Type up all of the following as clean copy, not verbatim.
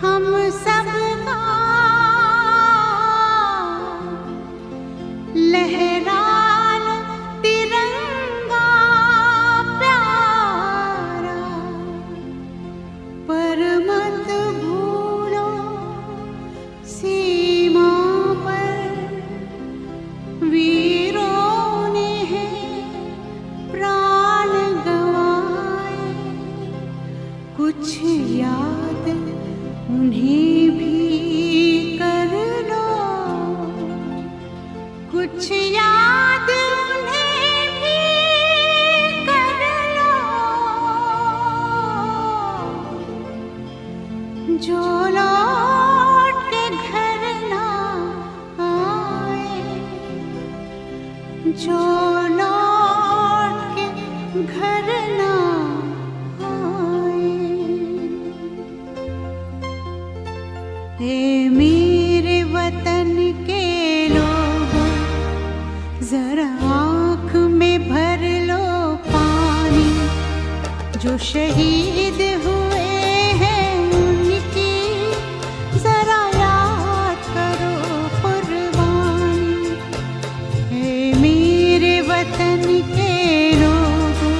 हम सबका लहरा लो तिरंगा प्यारा, पर मत भूलो सीमा पर वीरों ने है प्राण गंवाए। कुछ याद उन्हें भी कर लो, कुछ याद उन्हें भी कर लो, जो लौट के घर ना आए, जो लौट के घर ना आए। हे मेरे वतन के लोगों, जरा आँख में भर लो पानी। जो शहीद हुए हैं उनकी जरा याद करो कुर्बानी। हे मेरे वतन के लोगों,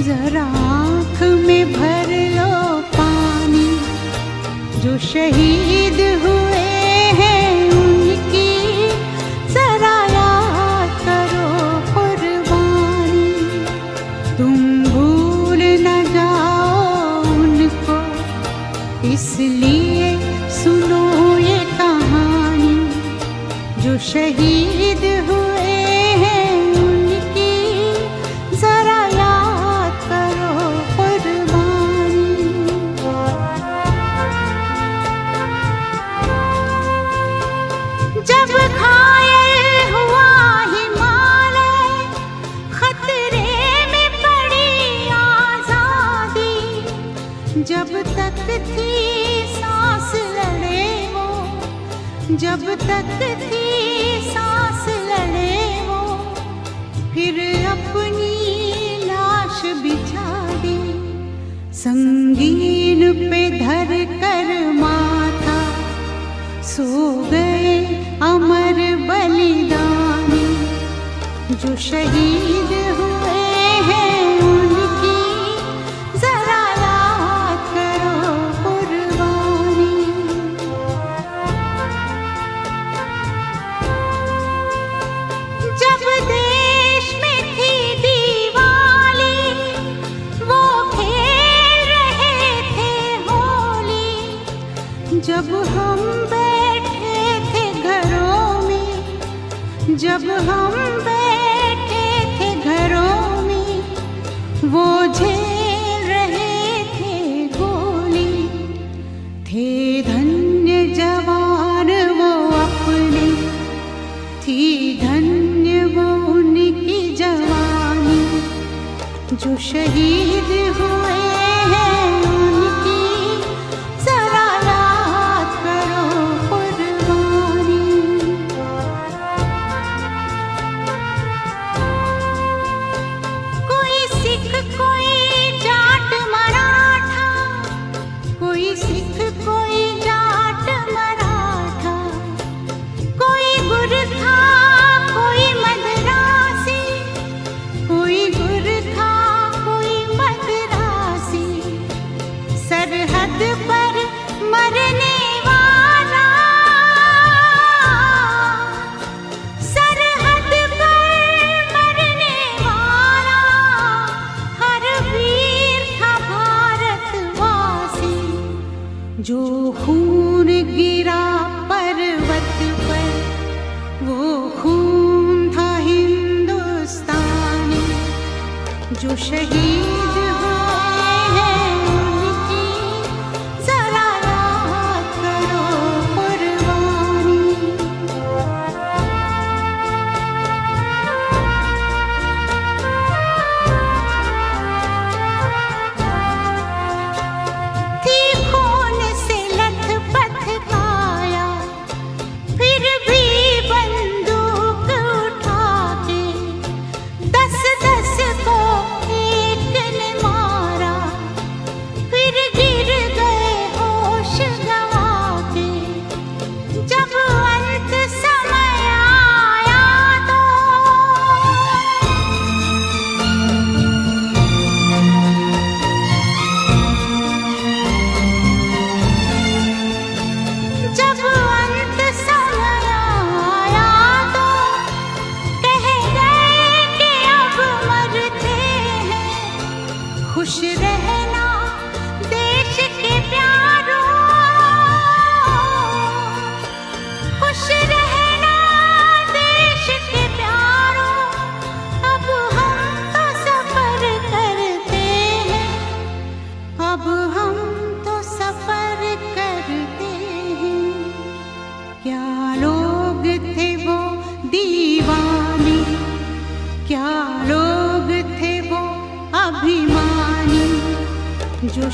जरा आँख में भर लो पानी। जो शहीद हुए हैं उनकी जरा याद करो कुर्बानी। तुम भूल न जाओ उनको, इसलिए सुनो ये कहानी। जो शहीद हुए हैं उनकी जरा याद करो कुर्बानी। जब घायल हुआ हिमालय, खतरे में पड़ी आजादी। जब तक थी सांस लड़े वो, जब तक थी सांस लड़े वो, फिर अपनी लाश बिछा दी। संगीन पे धर कर माथा सो गए अमर बलिदानी। जो शहीद हुए हैं उनकी जरा याद करो कुर्बानी। जब देश में थी दिवाली, वो खेल रहे थे होली। जब हम बैठे थे घरों में, जब हम बैठे थे घरों में, वो झेल रहे थे गोली। थे धन्य जवान वो अपने, थी धन्य वो उनकी जवानी। जो शहीद हुए हैं उनकी जरा याद करो कुर्बानी। कोई सिख कोई जाट मराठा, कोई सिख कोई जाट मराठा। कोई गुरखा कोई मद्रासी, कोई गुरखा कोई मद्रासी। सरहद पर मरने वाला, सरहद पर मरने वाला, हर वीर था भारतवासी। जो खून गिरा पर्वत पर, वो खून था हिंदुस्तानी। जो शहीद हुए हैं उनकी जरा याद करो कुर्बानी। थी खून से लथपथ काया, फिर भी बंदूक उठा के 10-10 को एक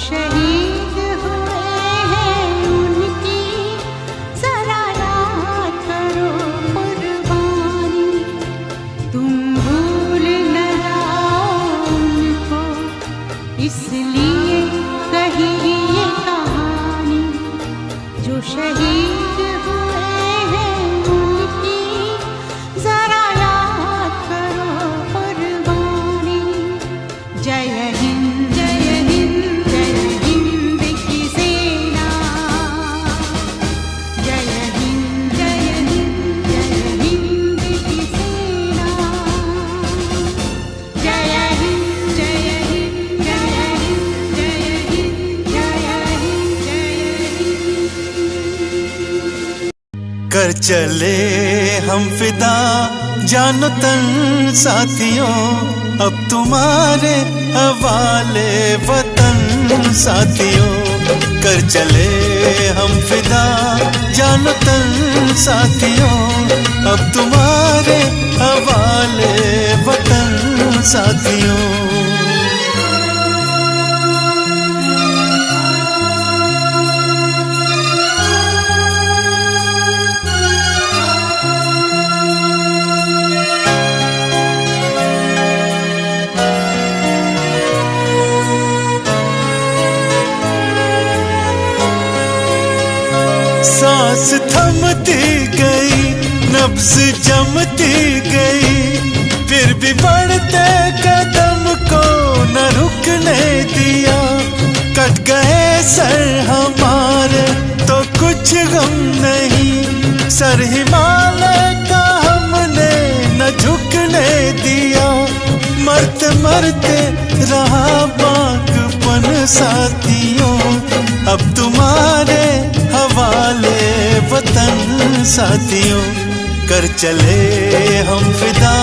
शहीद हुए हैं उनकी जरा याद करो कुर्बानी। तुम भूल न जाओ उनको, इसलिए कही ये कहानी। जो शहीद हुए हैं उनकी जरा याद करो कुर्बानी। जय हिंद जय हिंद जय हिंद की सेना। जय हिंद जय हिंद जय हिंद की सेना। जय हिंद जय हिंद जय हिंद जय हिंद जय हिंद जय हिंद। कर चले हम फिदा जानो तन साथियों, अब तुम्हारे हवाले वतन साथियों। कर चले हम फिदा जानो तन साथियों, अब तुम्हारे हवाले वतन साथियों। सांस थमती गई, नब्ज जमती गई, फिर भी बढ़ते कदम को न रुकने दिया। कट गए सर हमारे तो कुछ गम नहीं, सर हिमालय का हमने न झुकने दिया। मरते मरते रहा बागपन साथियों, अब तुम्हारे हवाले वतन साथियों। कर चले हम फिदा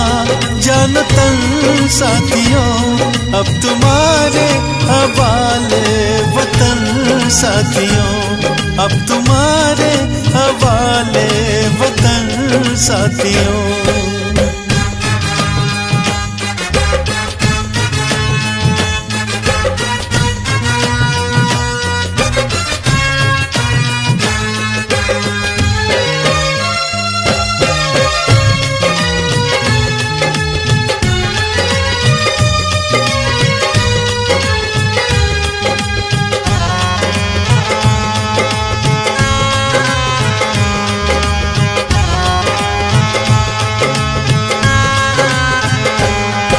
जान तन साथियों, अब तुम्हारे हवाले वतन साथियों। अब तुम्हारे हवाले वतन साथियों।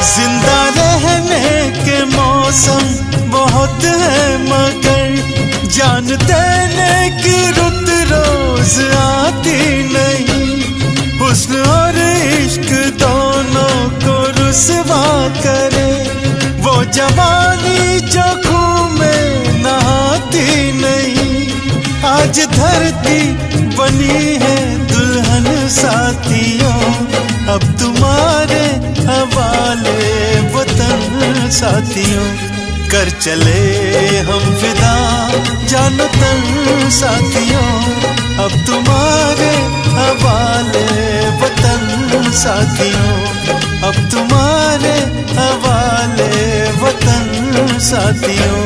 जिंदा रहने के मौसम बहुत है, मगर जान देने की रुत रोज आती नहीं। हुस्न और इश्क दोनों को रुसवा करे, वो जवानी जो खून में नहाती नहीं। आज धरती बनी है दुल्हन साथियों, अब तुम्हारे हवाले वतन साथियों। कर चले हम फिदा जानो तन साथियों, अब तुम्हारे हवाले वतन साथियों। अब तुम्हारे हवाले वतन साथियों।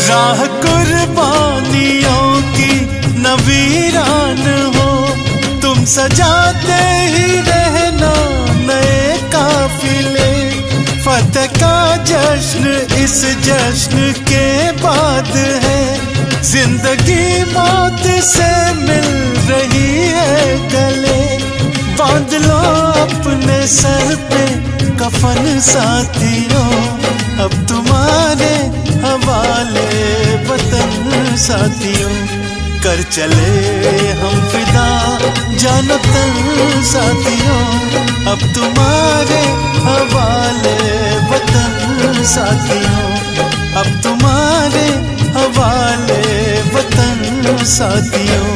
राह कुर्बानियों की नवीरान हो, तुम सजाते ही रहना नए काफिले। फतेह का जश्न इस जश्न के बाद है, जिंदगी मौत से मिल रही है गले। बांध लो अपने सर पे कफन साथियों, अब तुम्हारे हवाले वतन साथियों। कर चले हम फिदा जानो तन साथियों, अब तुम्हारे हवाले वतन साथियों। अब तुम्हारे हवाले वतन साथियों।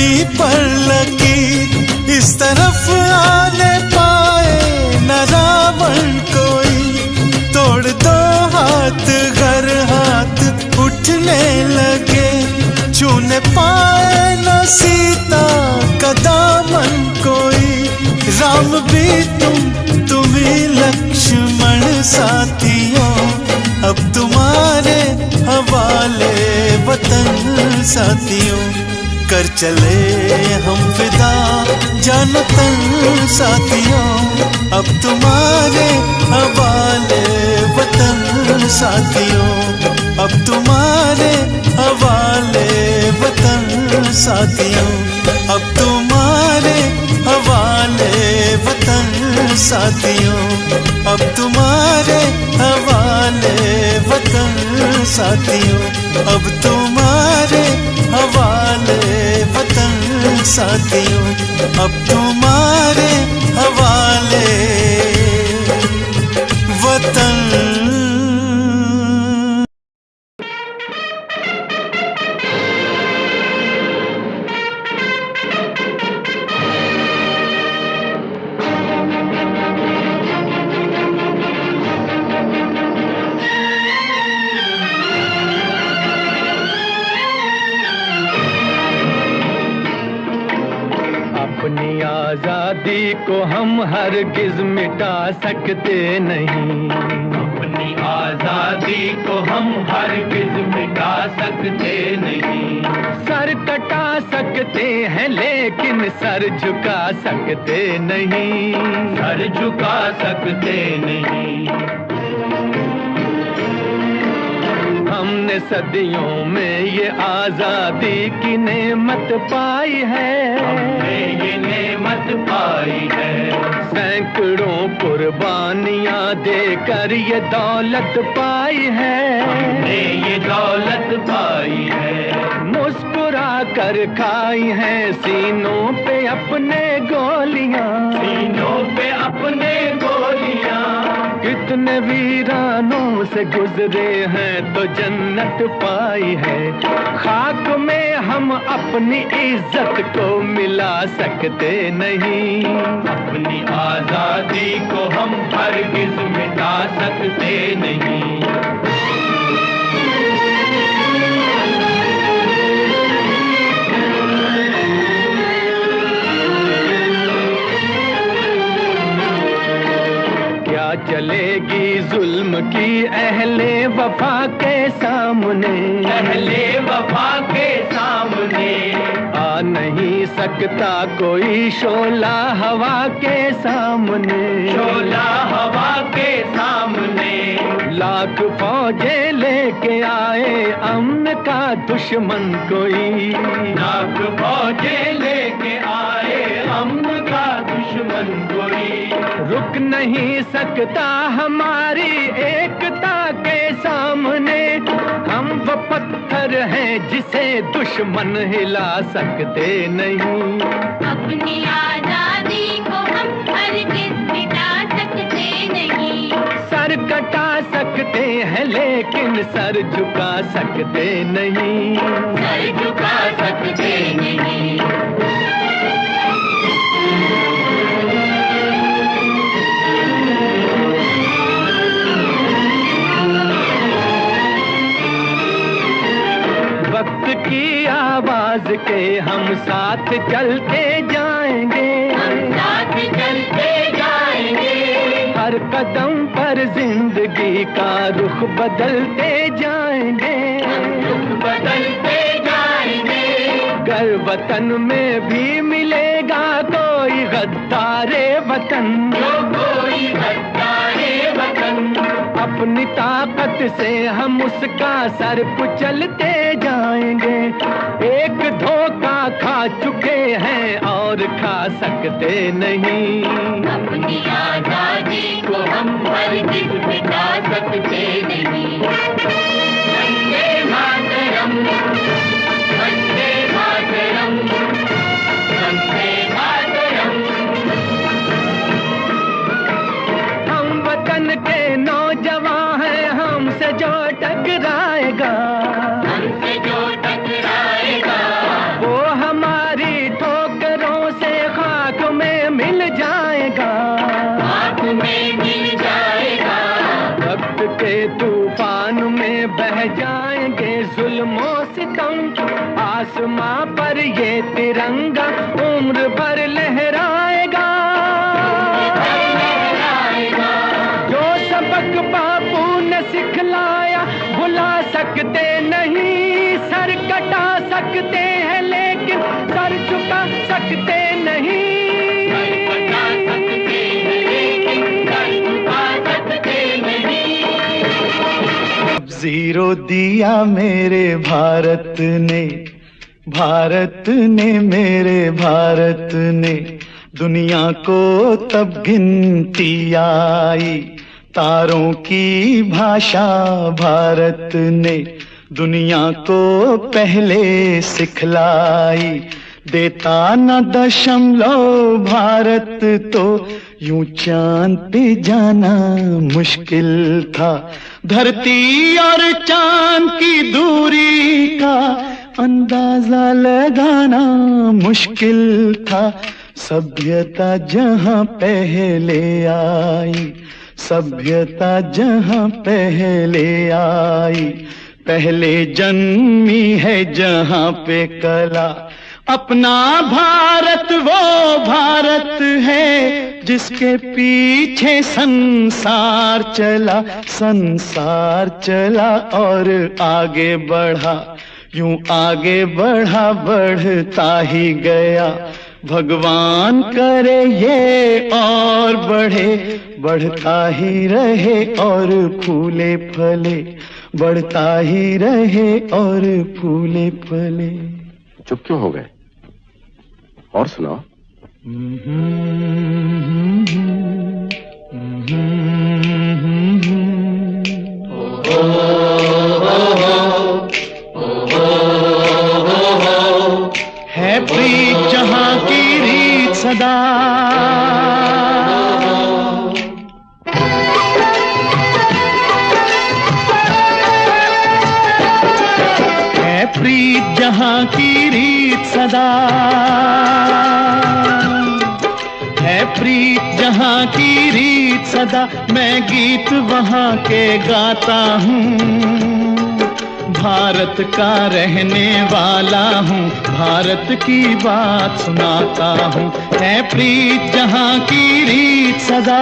जमी पर लकीर, इस तरफ आने पाए न रावण कोई। तोड़ दो हाथ घर हाथ उठने लगे, छूने पाए न सीता का दामन कोई। राम भी तुम ही लक्ष्मण साथियों, अब तुम्हारे हवाले वतन साथियों। कर चले हम फिदा जानो तन साथियों, अब तुम्हारे हवाले वतन साथियों। अब तुम्हारे हवाले वतन साथियों, अब तुम्हारे हवाले वतन साथियों। अब तुम्हारे हवाले वतन साथियों, अब तुम्हारे हवाले वतन साथियों। अब तुम्हारे हवाले वतन। अपनी आजादी को हम हरगिज मिटा सकते नहीं। अपनी आजादी को हम हरगिज मिटा सकते नहीं। सर कटा सकते हैं लेकिन सर झुका सकते नहीं। सर झुका सकते नहीं। हमने सदियों में ये आजादी की नेमत पाई है। हमने ये नेमत पाई है। सैकड़ों कुर्बानियां देकर ये दौलत पाई है। हमने ये दौलत पाई है। मुस्कुरा कर खाई है सीनों पे अपने गोलियां। सीनों पे अपने गोलियां। कितने वीरानों से गुजरे हैं तो जन्नत पाई है। खाक में हम अपनी इज्जत को मिला सकते नहीं। अपनी आजादी को हम हरगिज मिटा सकते नहीं। चलेगी जुल्म की अहले वफा के सामने। अहले वफा के सामने आ नहीं सकता कोई शोला हवा के सामने। शोला हवा के सामने लाख फौजें लेके आए अमन का दुश्मन कोई। लाख फौजें लेके आए अमन का दुश्मन कोई। रुक नहीं सकता हमारी एकता के सामने। हम वो पत्थर हैं जिसे दुश्मन हिला सकते नहीं। अपनी आजादी को हम हरगिज मिटा सकते नहीं। सर कटा सकते हैं लेकिन सर झुका सकते नहीं। सर झुका सकते नहीं। वक्त की आवाज के हम साथ चलते जाएंगे। हम साथ चलते जाएंगे। हर कदम पर जिंदगी का रुख बदलते जाएंगे। रुख बदलते जाएंगे। गर वतन में भी मिलेगा कोई गद्दारे वतन। जो कोई गद्दारे वतन। अपनी ताकत से हम उसका सर कुचलते जाएंगे। एक धोखा खा चुके हैं और खा सकते नहीं। अपनी आजादी को हम हरगिज मिटा सकते नहीं। वंदे मातरम, वंदे मातरम, वंदे मातरम। हम वतन के नौजवान हैं, हमसे जो टकराएगा। हमसे जो टकराएगा। वो हमारी तिरंगा उम्र भर लहराएगा। जो सबक बापू ने सिखलाया भुला सकते नहीं, सर कटा सकते हैं लेकिन सर झुका सकते नहीं। जीरो दिया मेरे भारत ने, भारत ने मेरे भारत ने, दुनिया को तब गिनती आई, तारों की भाषा भारत ने दुनिया को पहले सिखलाई। देता न दशमलव भारत तो यूं चांद पे जाना मुश्किल था। धरती और चांद की दूरी का अंदाजा लगाना मुश्किल था। सभ्यता जहां पहले आई, सभ्यता जहां पहले आई, पहले जन्मी है जहां पे कला। अपना भारत वो भारत है जिसके पीछे संसार चला, संसार चला और आगे बढ़ा, यूं आगे बढ़ा बढ़ता ही गया। भगवान करे ये और बढ़े, बढ़ता ही रहे और फूले फले, बढ़ता ही रहे और फूले फले। चुप क्यों हो गए? और सुनाओ। है प्रीत जहां की रीत सदा, है प्रीत जहां की रीत सदा, है प्रीत जहां की रीत सदा। मैं गीत वहां के गाता हूँ, भारत का रहने वाला हूँ, भारत की बात सुनाता हूँ। है प्रीत जहां की रीत सदा,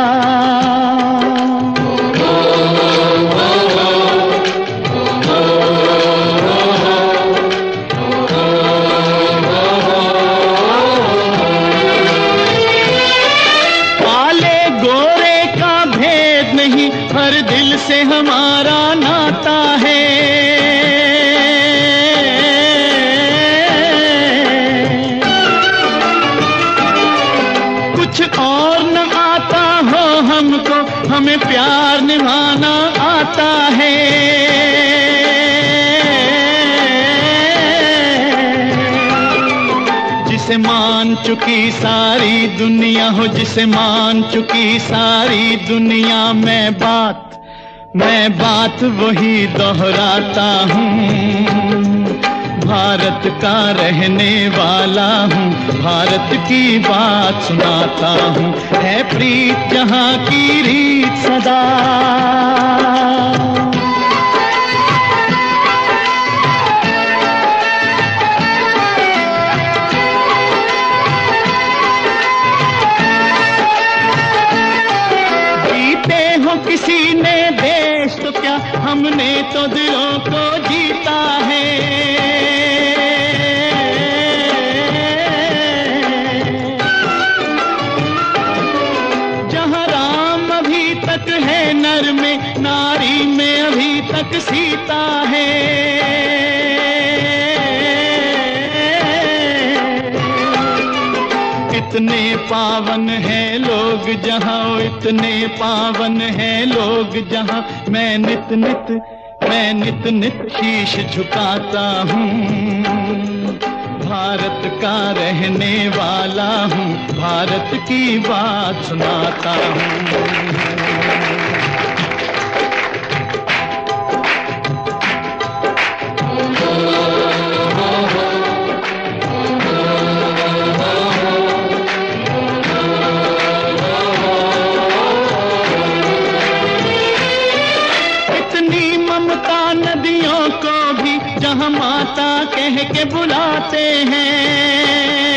काले गोरे का भेद नहीं, हर दिल से हमारा नाता है। और न आता हो हमको, हमें प्यार निभाना आता है। जिसे मान चुकी सारी दुनिया हो, जिसे मान चुकी सारी दुनिया, मैं बात वही दोहराता हूँ। भारत का रहने वाला हूँ, भारत की बात सुनाता हूँ। है प्रीत जहां की रीत सदा, जीते हो किसी ने देश तो क्या, हमने तो दिलों को जीता है। नर में नारी में अभी तक सीता है। इतने पावन है लोग जहां, इतने पावन है लोग जहां, मैं नित नित शीश झुकाता हूँ। भारत का रहने वाला हूँ, भारत की बात सुनाता हूँ। नदियों को भी जहां माता कह के बुलाते हैं,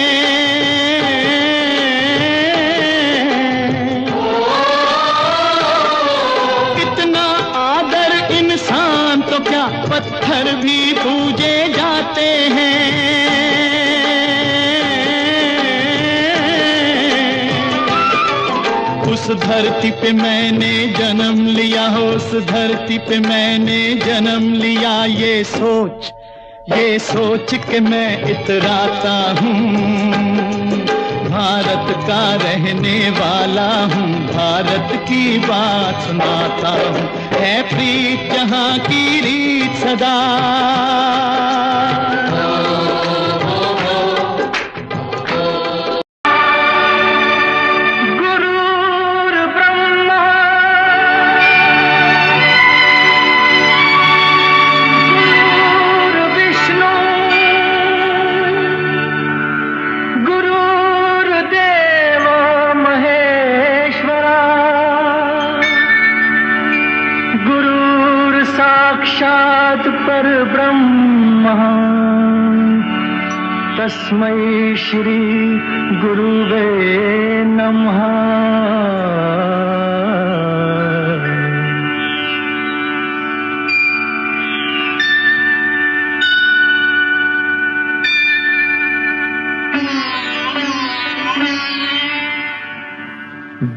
पत्थर भी पूजे जाते हैं। उस धरती पे मैंने जन्म लिया, उस धरती पे मैंने जन्म लिया। ये सोच के मैं इतराता हूँ, भारत का रहने वाला हूँ, भारत की बात सुनाता हूँ। है प्रीत जहाँ की रीत सदा, साक्षात् परब्रह्म तस्मै श्री गुरुवे नमः।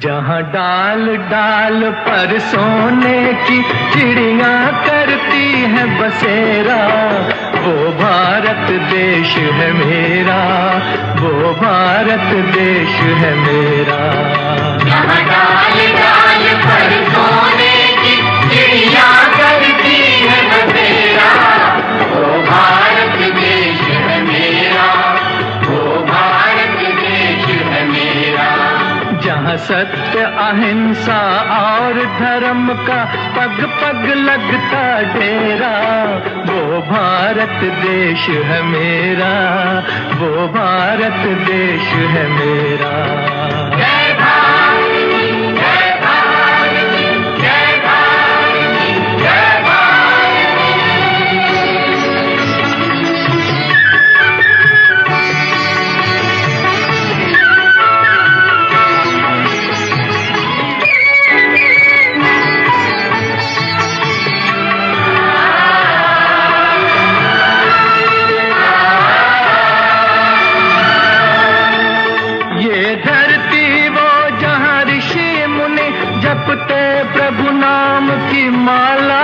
जहाँ डाल डाल पर सोने की चिड़िया करती है बसेरा, वो भारत देश है मेरा, वो भारत देश है मेरा। जहाँ डाल डाल पर सोने की चिड़िया करती है बसेरा, वो भारत देश है मेरा, वो भारत देश है मेरा। जहाँ सत्य अहिंसा और धर्म का पग पग लगता डेरा, वो भारत देश है मेरा, वो भारत देश है मेरा। जय भारत, जय भारत, जय भारत, जय भारत। जपते प्रभु नाम की माला,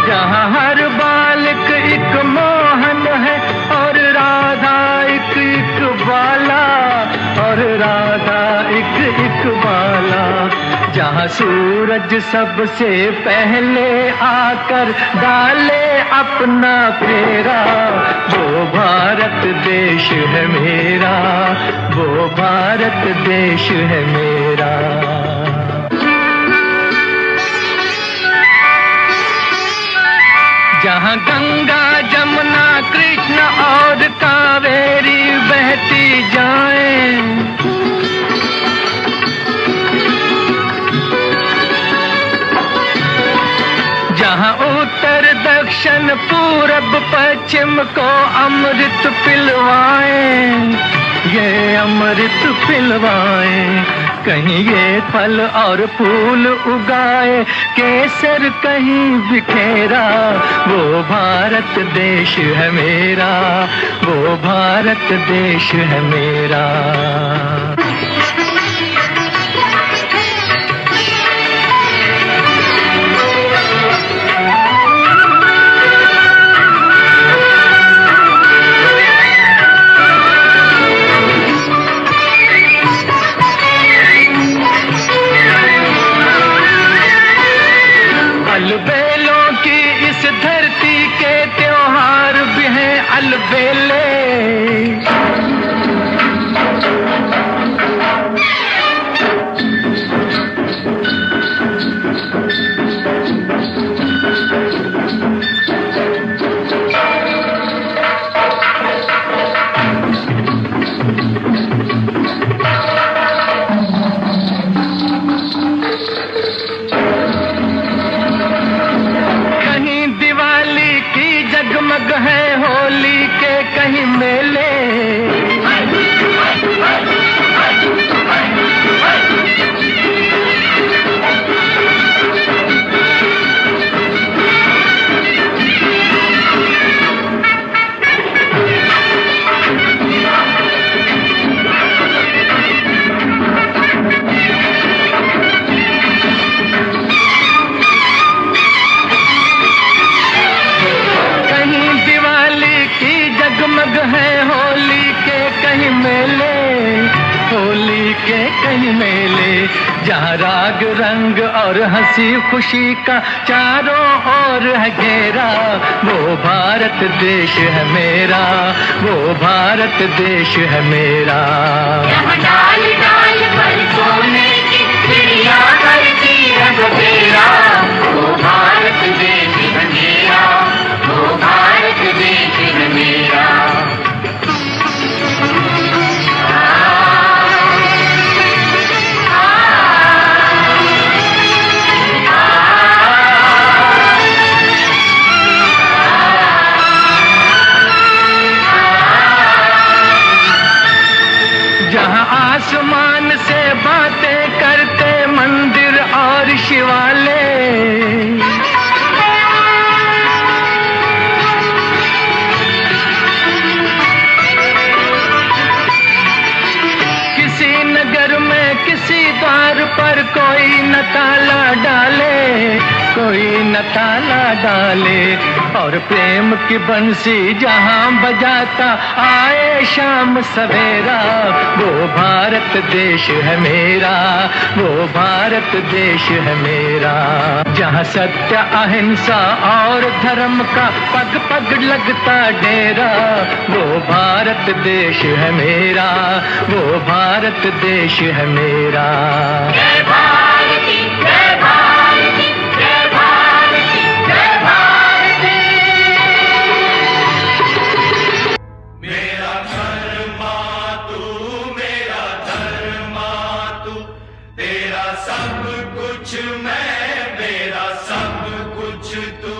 जहाँ हर बालक एक मोहन है और राधा एक बाला, और राधा एक बाला। जहाँ सूरज सबसे पहले आकर डाले अपना फेरा, वो भारत देश है मेरा, वो भारत देश है मेरा। जहाँ गंगा जमुना कृष्ण और कावेरी बहती जाएं, जहाँ उत्तर दक्षिण पूरब पश्चिम को अमृत पिलवाएं, ये अमृत पिलवाएं। कहीं ये फल और फूल उगाए, केसर कहीं बिखेरा, वो भारत देश है मेरा, वो भारत देश है मेरा। अलबेलों की इस धरती के त्योहार भी हैं अलबेले, जगमग है होली के कहीं मेले, के कई मेले, जहाँ राग रंग और हंसी खुशी का चारों ओर है घेरा, वो भारत देश है मेरा, वो भारत देश है मेरा। यहाँ डाल डाल पर सोने की चिड़िया करती है बसेरा, वो भारत देश है मेरा, वो भारत देश है मेरा। जहाँ आसमान से बातें करते मंदिर और शिवालय, किसी नगर में किसी द्वार पर कोई न ताला डाले, कोई न ताला डाले, और प्रेम की बंसी जहाँ बजाता आए शाम सवेरा, वो भारत देश है मेरा, वो भारत देश है मेरा। जहाँ सत्य अहिंसा और धर्म का पग पग लगता डेरा, वो भारत देश है मेरा, वो भारत देश है मेरा। जय भारती जय भारती जय भारती जय भारती। मेरा धर्मा तू, तेरा सब कुछ मैं, मेरा सब कुछ तू।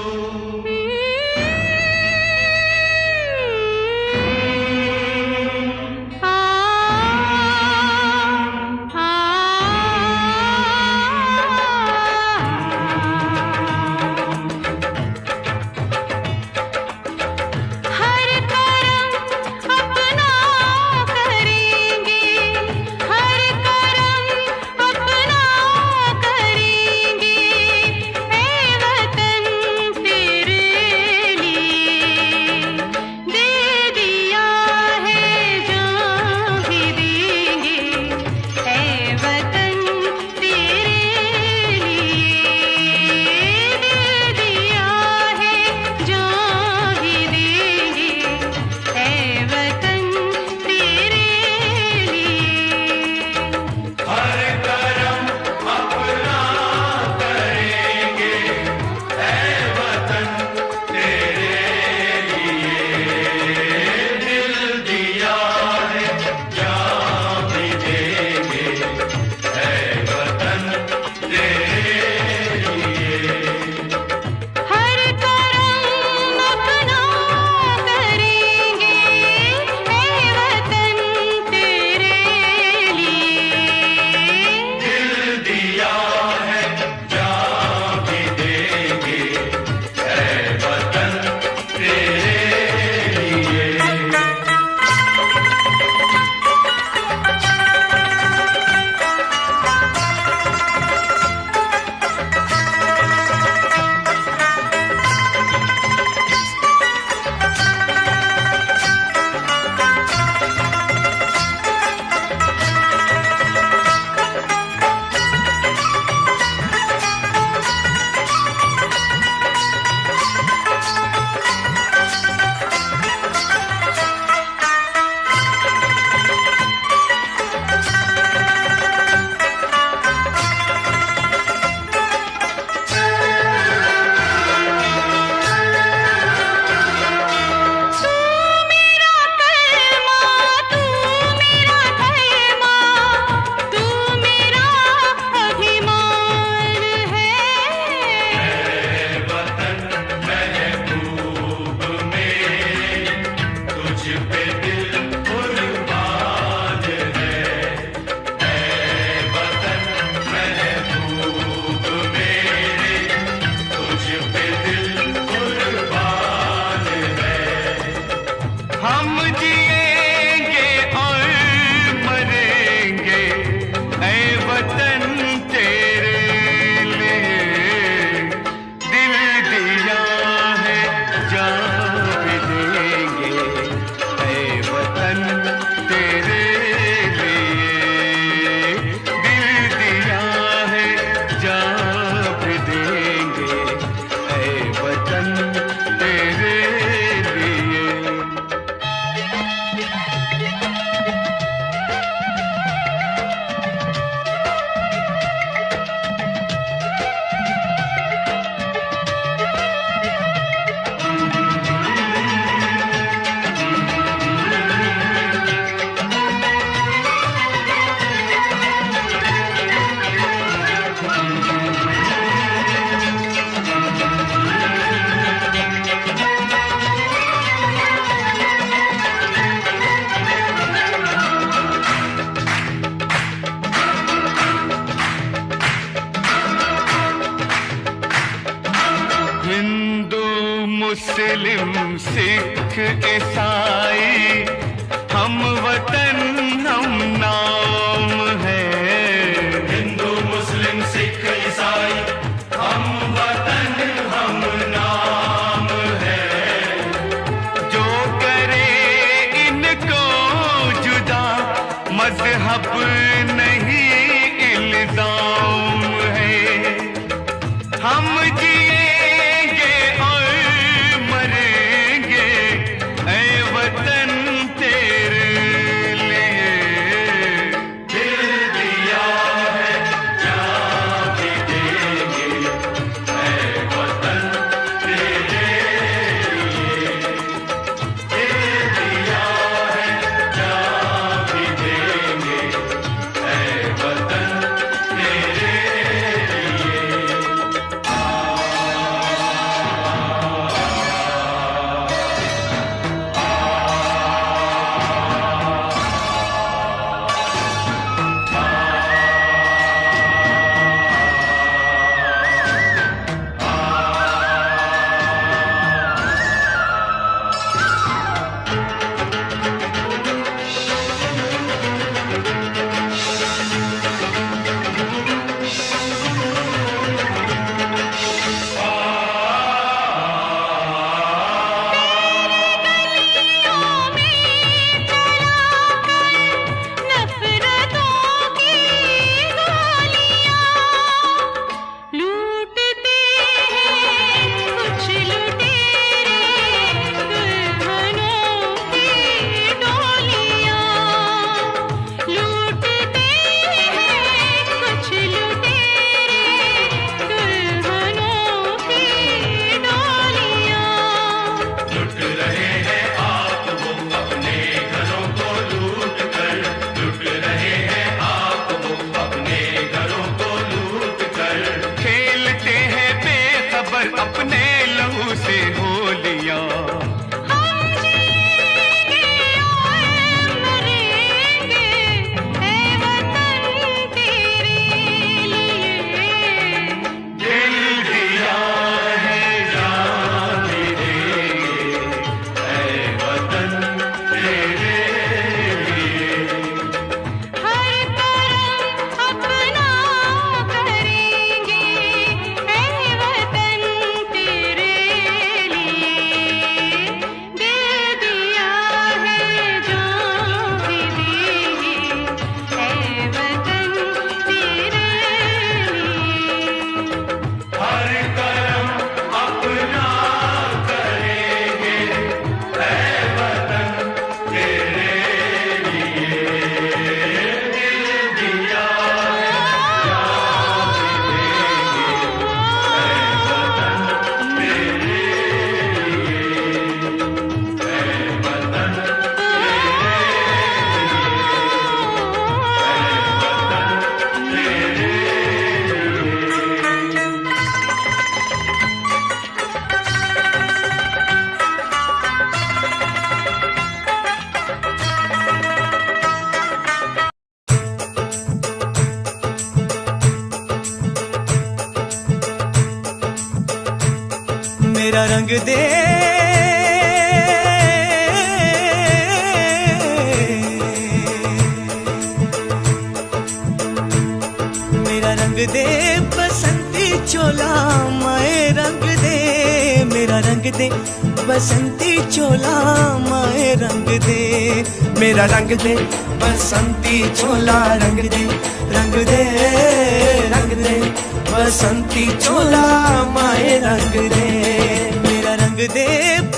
मुस्लिम सिख ईसाई हम वतन हम नाम है। हिंदू मुस्लिम सिख ईसाई हम वतन हम नाम है। जो करे इनको जुदा मजहब नहीं इल्जाम है। हम जिएंगे और मरेंगे ऐ वतन तेरे लिए। दिल दिया है जान भी देंगे ऐ वतन तेरे लिए। दिल दिया है जान भी देंगे ऐ वतन तेरे लिए। नफरतों की गोलियां लूटते हैं कुछ लुटेरे दुल्हनों की डोलियां। लूटते हैं कुछ लुटेरे दुल्हनों की डोलियां। लुट रहे हैं आप वो अपने घरों को लूट कर। लुट रहे हैं आप वो अपने घरों को लूट कर। खेलते हैं बेखबर अपने लहू से होलियां। हम जिएंगे और मरेंगे ऐ वतन तेरे लिए। दिल दिया है जान भी देंगे ऐ वतन तेरे लिए। हर करम अपना करेंगे ऐ वतन तेरे लिए। दिल दिया है जान भी देंगे ऐ वतन तेरे लिए। हर करम अपना करेंगे ऐ वतन तेरे लिए। दिल दिया जान भी देंगे ऐ वतन तेरे लिए। ऐ वतन मेरा रंग दे मेरा रंग दे बसंती चोला माए रंग दे। मेरा रंग दे बसंती चोला माए रंग दे। मेरा रंग दे बसंती चोला रंग दे। रंग दे रंग दे बसंती चोला माए रंग दे। मेरा रंग दे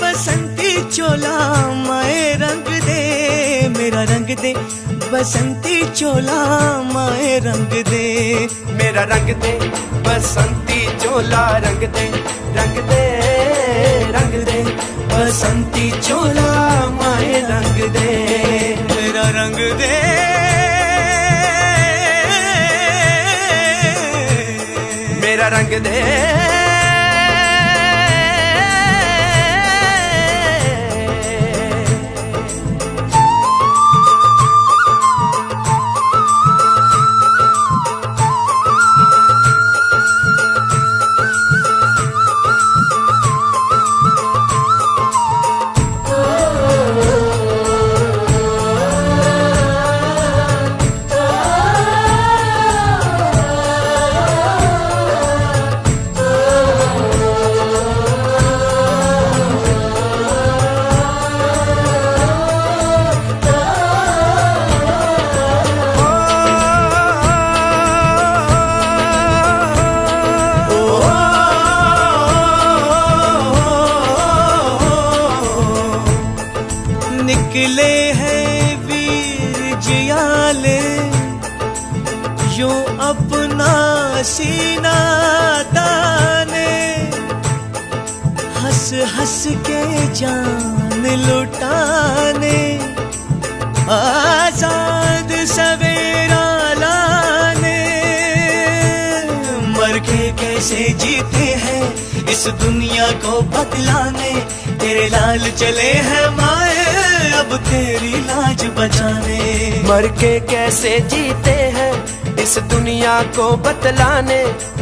बसंती चोला माए रंग दे। मेरा रंग दे बसंती चोला माए रंग दे। मेरा रंग दे बसंती चोला रंग दे। रंग दे रंग दे बसंती चोला माए रंग दे। मेरा रंग दे मेरा रंग दे। निकले हैं वीर जियाले, यूं अपना सीना ताने, हंस हंस के जान लुटाने, आजाद सवेरा लाने। मर के कैसे जीते हैं इस दुनिया को बदलाने, तेरे लाल चले हैं माए अब तेरी लाज बचाने। मर के कैसे जीते हैं इस दुनिया को बतलाने,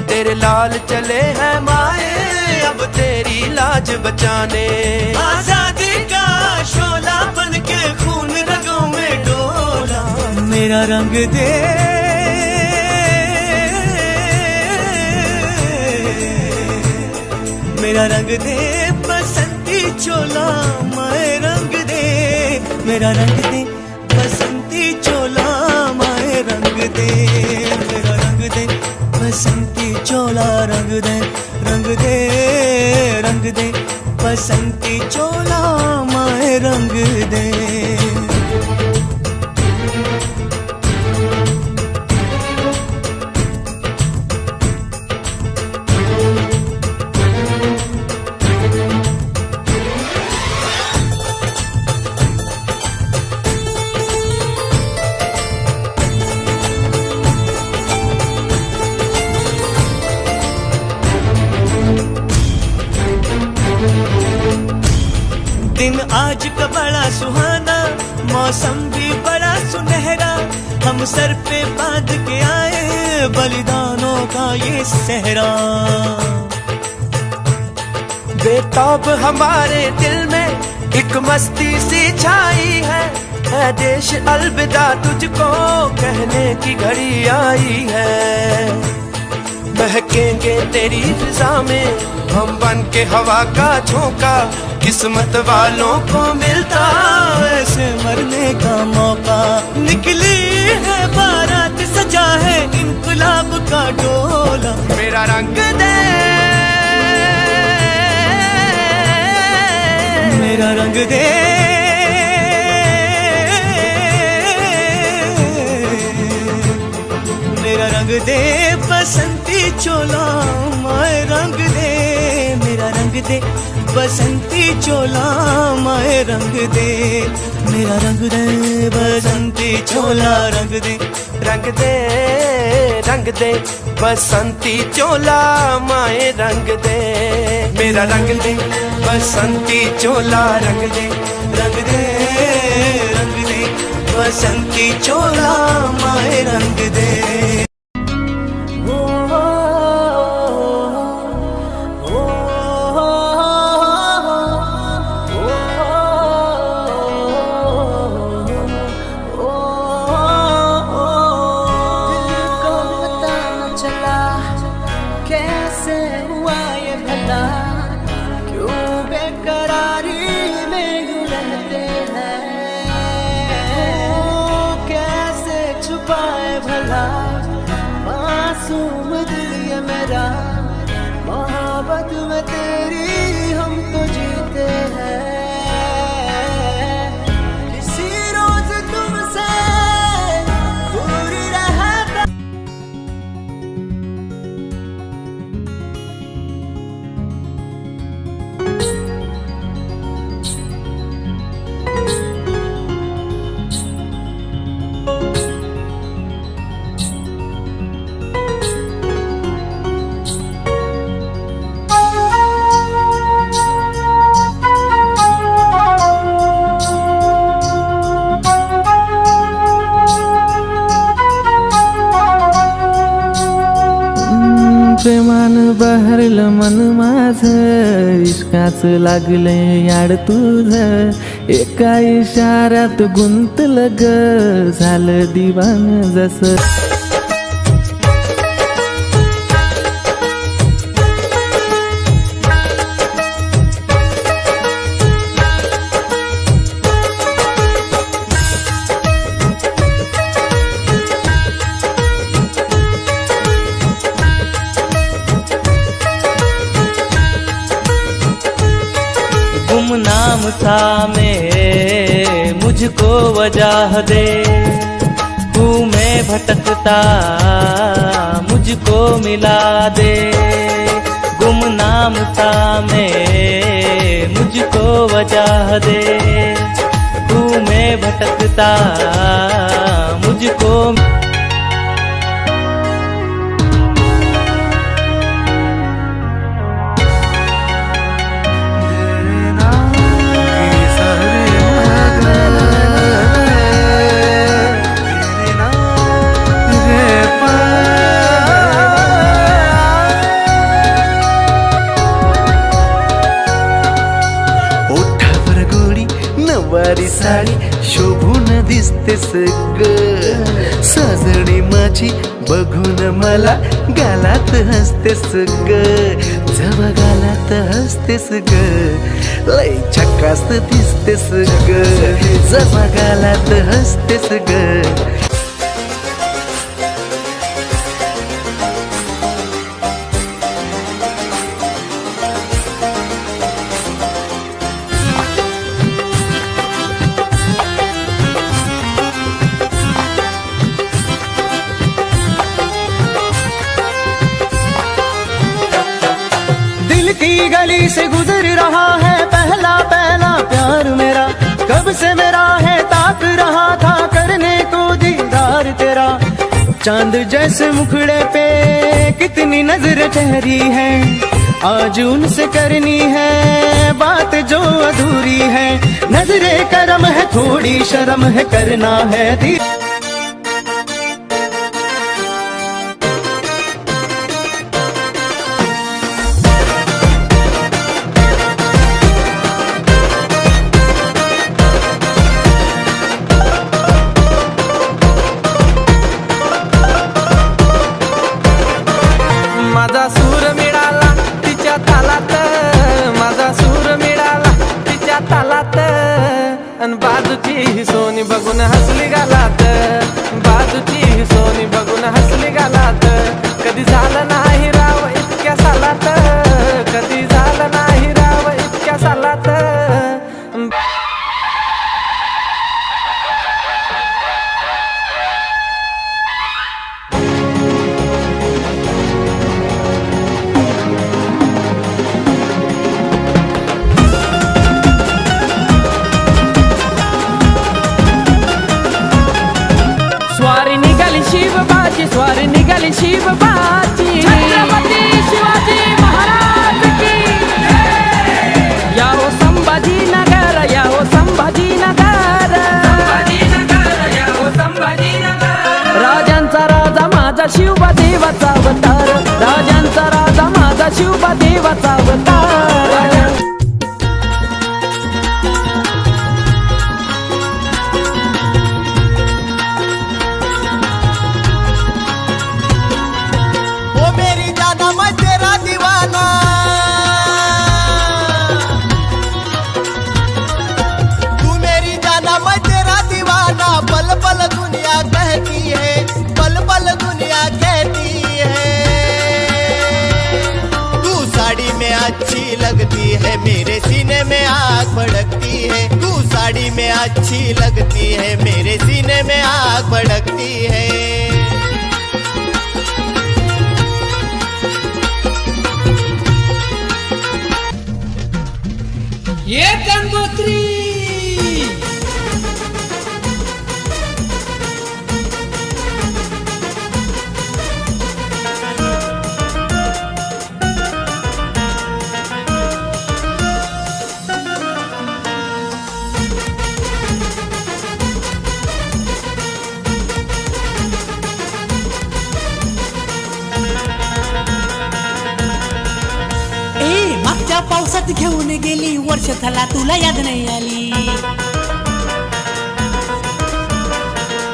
तेरे लाल चले हैं माए अब तेरी लाज बचाने। आजादी का शोला बन के खून रगों में डोला, मेरा रंग दे मेरा रंग दे बसंती चोला, माए रंग दे मेरा रंग दे बसंती चोला, माए रंग दे मेरा रंग दे बसंती चोला, रंग दे रंग दे रंग दे बसंती चोला, माए रंग दे। दिन आज का बड़ा सुहाना, मौसम भी बड़ा सुनहरा, हम सर पे बांध के आए बलिदानों का ये सहरा। बेताब हमारे दिल में एक मस्ती सी छाई है देश अलविदा तुझको कहने की घड़ी आई है। महकेंगे तेरी फिजा में हम बन के हवा का झोंका, किस्मत वालों को मिलता ऐसे मरने का मौका। निकली है बारात सजा है इनकलाब का डोला, मेरा रंग दे मेरा रंग दे मेरा रंग दे बसंती चोला, माए रंग दे मेरा रंग दे बसंती चोला, माए रंग दे मेरा रंग दे बसंती चोला, रंग दे रंग दे रंग दे बसंती चोला, माए रंग दे मेरा रंग दे बसंती चोला, रंग दे रंग दे रंग दे बसंती चोला, माए रंग दे। मासूम दिल ये मेरा, मोहब्बत में तेरी हम तो जीते हैं। किसी रोज तुमसे दूर रहता प्रेमान बहरल मन माझ, इश्काच लागले याड तुझ, एका इशाऱ्यात गुंतलं ग झालं दिवान जसं। गुमनाम सा में मुझको वजह दे, तू मैं भटकता मुझको मिला दे। गुमनाम सा में मुझको वजह दे, तू मैं भटकता मुझको। नवारी साडी शोभून दिसतेस ग, साजणी माझी बघून मला गालात हसतेस ग, जवा गालात हसतेस ग, लय झकास दिसतेस ग, जवा गालात हसतेस ग। की गली से गुजर रहा है पहला पहला प्यार मेरा, कब से मेरा है ताक रहा था करने को दीदार तेरा। चांद जैसे मुखड़े पे कितनी नजर ठहरी है, आज उनसे करनी है बात जो अधूरी है। नजरे करम है थोड़ी शर्म है करना है दी। माझा सूर मिळाला तिच्या तालात, माझा सूर मिळाला तिच्या तालात, अन बाजूची ही सोनी बघून हसली गालात, बाजूची ही सोनी बघून हसली गालात। कधी झालं नाही राव इतक्या सालात, कधी झालं नाही राव इतक्या सालात। स्वारी निघाली शिवबाची, स्वारी निघाली शिवबाची, छत्रपती शिवाजी महाराज की याहो संभाजीनगर, याहो संभाजीनगर, याहो संभाजीनगर। राजांचा राजा माझा शिवबा देवाचा अवतार, राजांचा राजा माझा शिवबा देवाचा अवतार। अच्छी लगती है मेरे सीने में आग भड़कती है, तू साड़ी में अच्छी लगती है मेरे सीने में आग भड़कती है। ये गंगोत्री पावसात घेऊन गेली वर्ष झाला तुला याद नाही आली,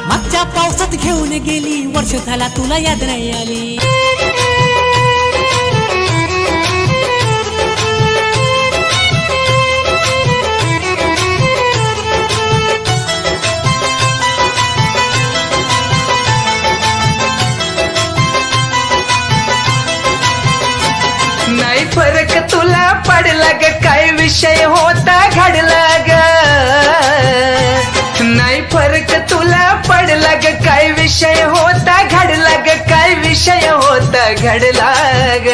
मागच्या पावसात घेऊन गेली वर्ष झाला तुला याद नाही आली। नाही फरक तुला पडला ग काय विषय होता विषय होता घडला ग, काय विषय होता घडला ग.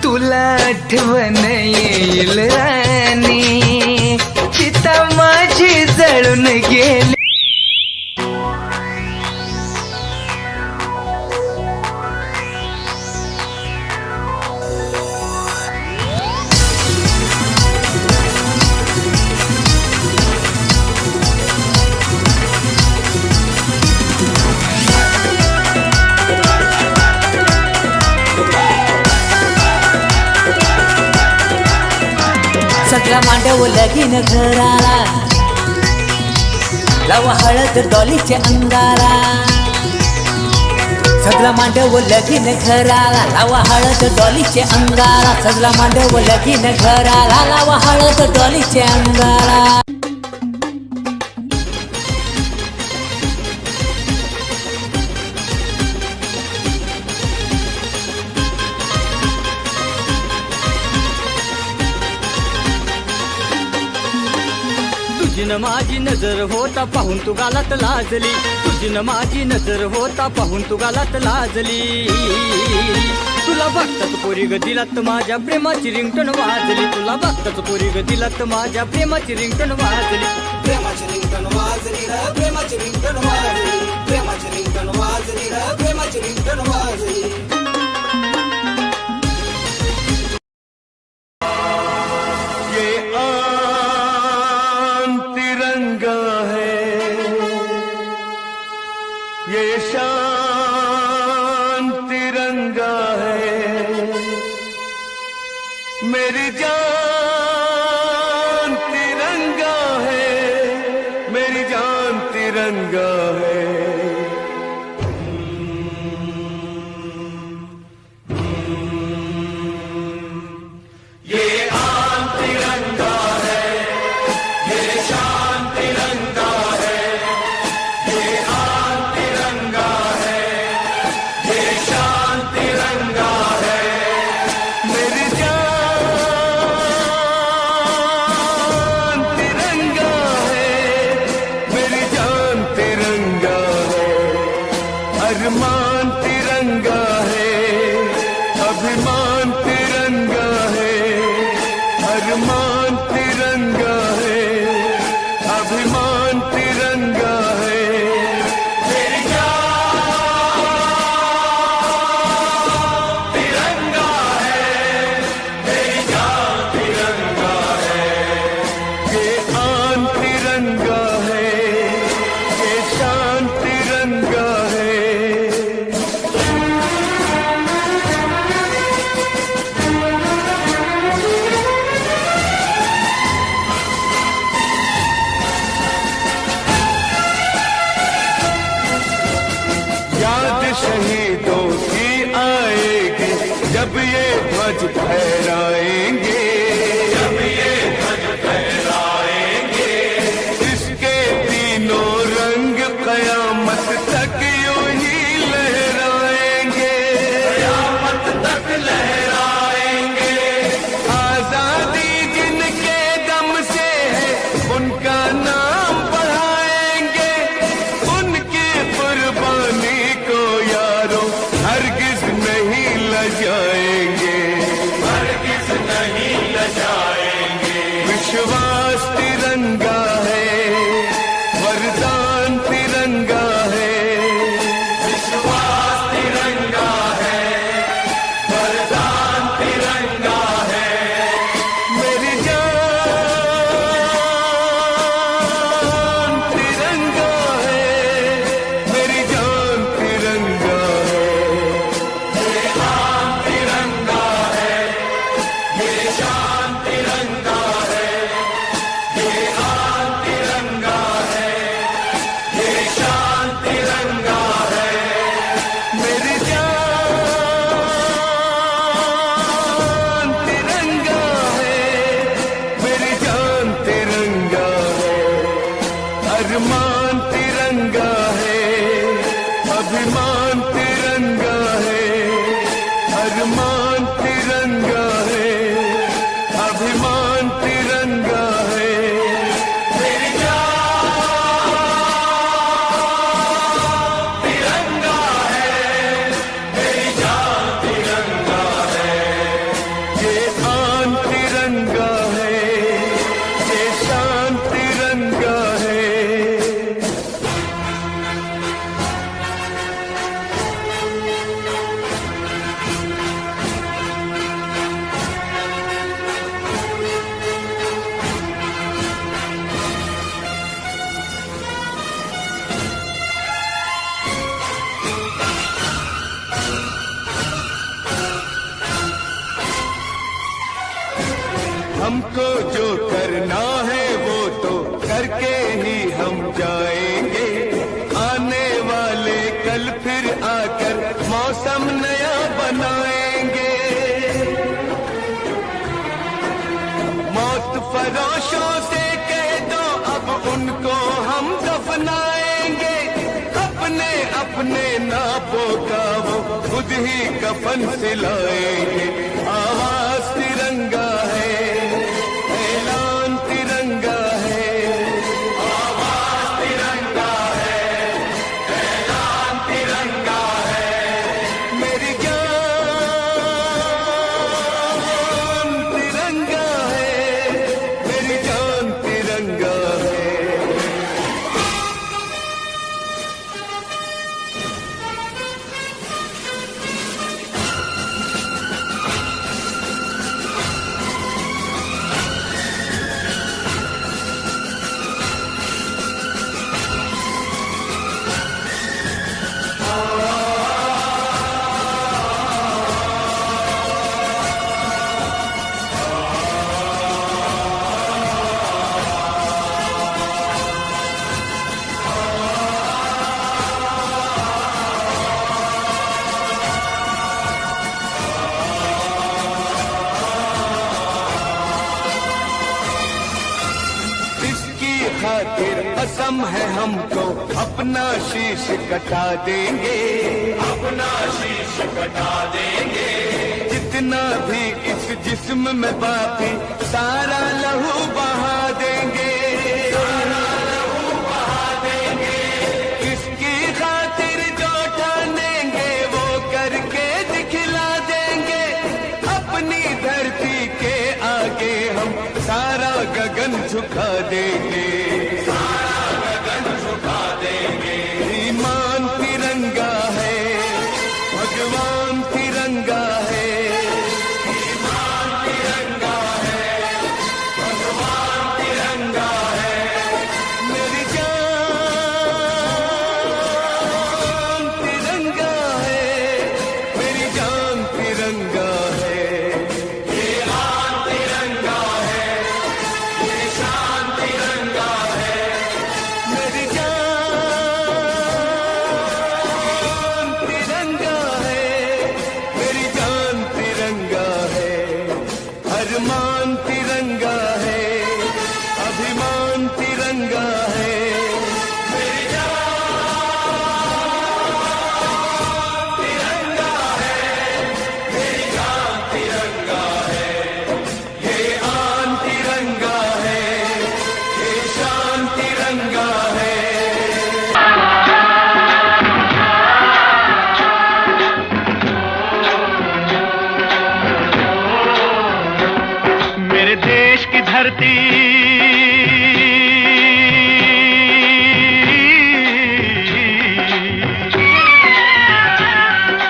तुला आठवण येईल राणी, चिता माझी जळून गेली. सगळा मांडव लगीन घराला, लावा हळद डॉलीच्या अंगाला. सगळा मांडव लगीन घराला, लावा हळद डॉलीच्या अंगाला. सगळा मांडव लगीन घराला, लावा हळद डॉलीच्या अंगाला. तुझी न माझी नजर होता पाहून तू गालात लाजली. तुझी न माझी नजर होता पाहून तू गालात लाजली. तुला बघताच पोरी ग दिलात माझ्या प्रेमाची रिंगटोन वाजली. तुला बघताच पोरी ग दिलात माझ्या प्रेमाची रिंगटोन वाजली. प्रेमाची रिंगटोन वाजली रे, प्रेमाची रिंगटोन वाजली. प्रेमाची रिंगटोन वाजली रे, प्रेमाची रिंगटोन वाजली. ये शान तिरंगा है, मेरी जान तिरंगा है, मेरी जान तिरंगा है. ये आन तिरंगा है, ये शान तिरंगा है. ये आन तिरंगा है, ये शान तिरंगा है. मेरी जान तिरंगा है, मेरी जान तिरंगा है. अरमान तिरंगा है, अभिमान तिरंगा है. अरमान तिरंगा है, अभिमान तिरंगा है. मेरी जान तिरंगा है, मेरी जान तिरंगा है. ये आन तिरंगा है, ये शान तिरंगा है. याद शहीदों की आएगी जब ये ध्वज फहराएंगे. जब ये ध्वज फहराएंगे, इसके तीनों रंग कयामत तक यूं ही लहराएंगे. कयामत तक लहराएंगे. आजादी जिनके दम से है उनका नाम बढ़ाएंगे. उनकी कुर्बानी को यारों हरगिज नहीं लजाएंगे. हरगिज नहीं लजाएंगे. विश्वास तिरंगा है, वरदान तिरंगा है. विश्वास तिरंगा है, वरदान तिरंगा है. मेरी जान तिरंगा है, मेरी जान तिरंगा है. ये आन तिरंगा है, ये शान तिरंगा है. हमको जो करना है वो तो करके ही हम जाएंगे। आने वाले कल फिर आकर मौसम नया बनाएंगे। मौत फरोशों से कह दो अब उनको हम दफनाएंगे। अपने अपने नापों का वो खुद ही कफन सिलाएंगे। आवाज तिरंगा है, ऐलान तिरंगा है। आवाज तिरंगा है, ऐलान तिरंगा है। मेरी जान तिरंगा है, मेरी जान तिरंगा है। खातिर कसम है हमको अपना शीश कटा देंगे। अपना शीश कटा देंगे। जितना भी इस जिस्म में बाकी सारा लहू बहा देंगे। सारा लहू बहा देंगे। इसकी खातिर जो ठानेंगे वो करके दिखला देंगे। अपनी धरती के आगे हम सारा गगन झुका देंगे। सारा गगन झुका देंगे। ईमान तिरंगा है, भगवान तिरंगा है। ईमान तिरंगा है, भगवान तिरंगा है। मेरी जान तिरंगा है, मेरी जान तिरंगा है। ये आन तिरंगा है, ये शान तिरंगा है। मेरी जान तिरंगा है, मेरी जान तिरंगा है। अरमान तिरंगा है, अभिमान तिरंगा है। मेरी जान तिरंगा है, मेरी जान तिरंगा है। ये आन तिरंगा है, ये शान तिरंगा है। मेरे देश की धरती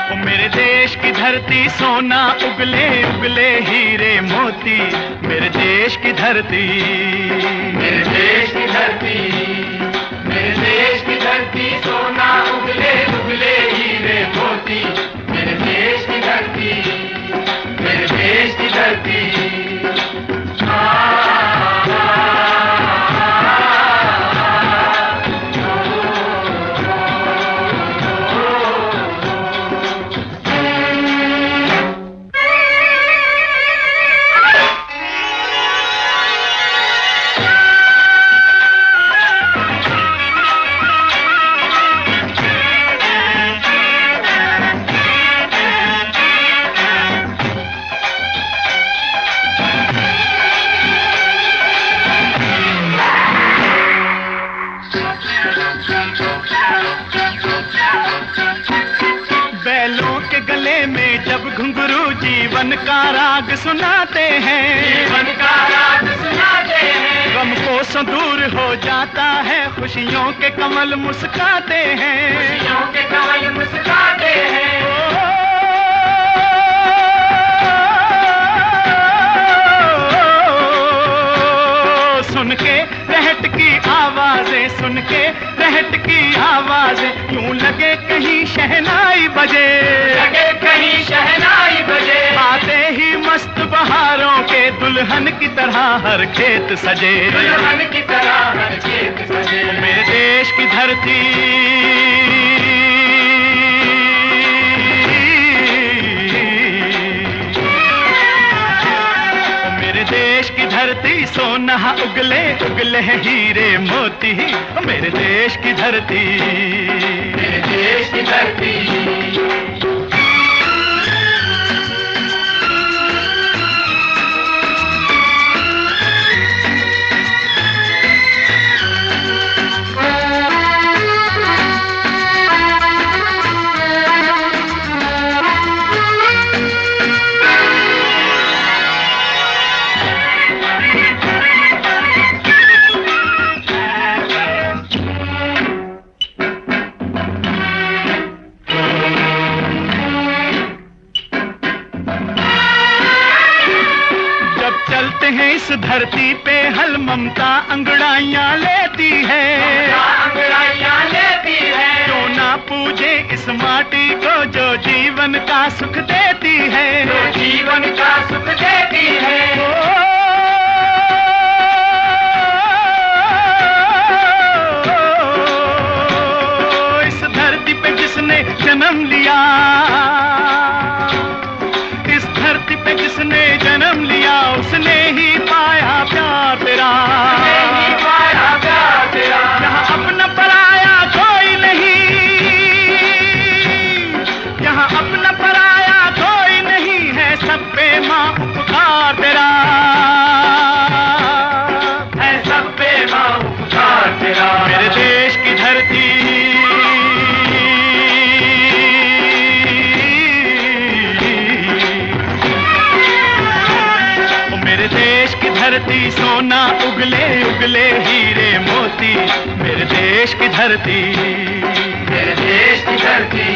ओ मेरे देश की धरती सोना उगले उगले हीरे मोती। मेरे देश की धरती, मेरे देश की धरती, मेरे देश की धरती सोना उगले उगले हीरे मोती। मेरे देश की धरती, मेरे देश की धरती। बैलों के गले में जब घुंघरू जीवन का राग सुनाते हैं। जीवन का राग सुनाते हैं। गम को सो दूर हो जाता है, खुशियों के कमल मुस्काते हैं। खुशियों के कमल मुस्काते हैं। सुन के रहते रहट की आवाजें सुन के, रहट की आवाजें यूं लगे कहीं शहनाई बजे, लगे कहीं शहनाई बजे। आते ही मस्त बहारों के दुल्हन की तरह हर खेत सजे, दुल्हन की तरह हर खेत सजे। मेरे देश की धरती, मेरे देश की धरती सोना उगले उगले हीरे मोती, मेरे देश की धरती, मेरे देश की धरती। इस धरती पे हल ममता अंगड़ाइयां लेती है, अंगड़ाइयां लेती है। क्यों ना पूजे इस माटी को जो जीवन का सुख देती है, जो जीवन का सुख देती है। इस धरती पे जिसने जन्म लिया, इस धरती पे जिसने जन्म लिया, उसने ही पाया प्यार तेरा, पाया प्यार तेरा। यहाँ अपना पराया कोई नहीं, यहाँ अपना पराया कोई नहीं है, सब पे माँ उपकार तेरा है, सब पे माँ उपकार तेरा। मेरे देश की धरती, धरती सोना उगले उगले हीरे मोती, मेरे देश की धरती, मेरे देश की धरती।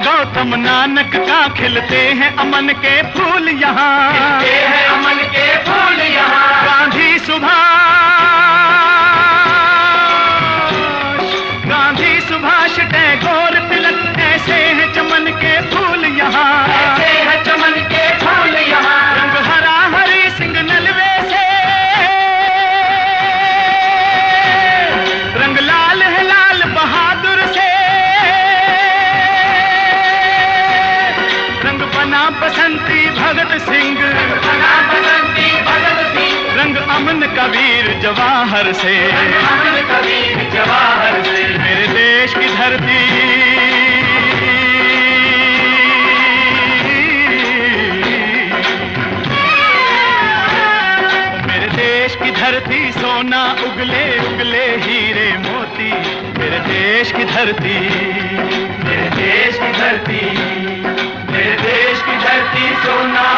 गौतम नानक का खिलते हैं अमन के फूल यहाँ, खिलते हैं अमन के फूल यहाँ। गांधी सुभाष, गांधी सुभाष टैगोर तिलक, ऐसे हैं चमन के फूल यहाँ, ऐसे हैं चमन के फूल यहाँ। रंग हरा हरी सिंह नलवे से, रंग लाल है लाल बहादुर से, बसंती भगत सिंह, बसंती भगत सिंह। रंग अमन कबीर जवाहर से, अमन कबीर जवाहर से। मेरे देश की धरती, मेरे देश की धरती सोना उगले उगले हीरे मोती, मेरे देश की धरती, मेरे देश की धरती, मेरे देश की धरती सोना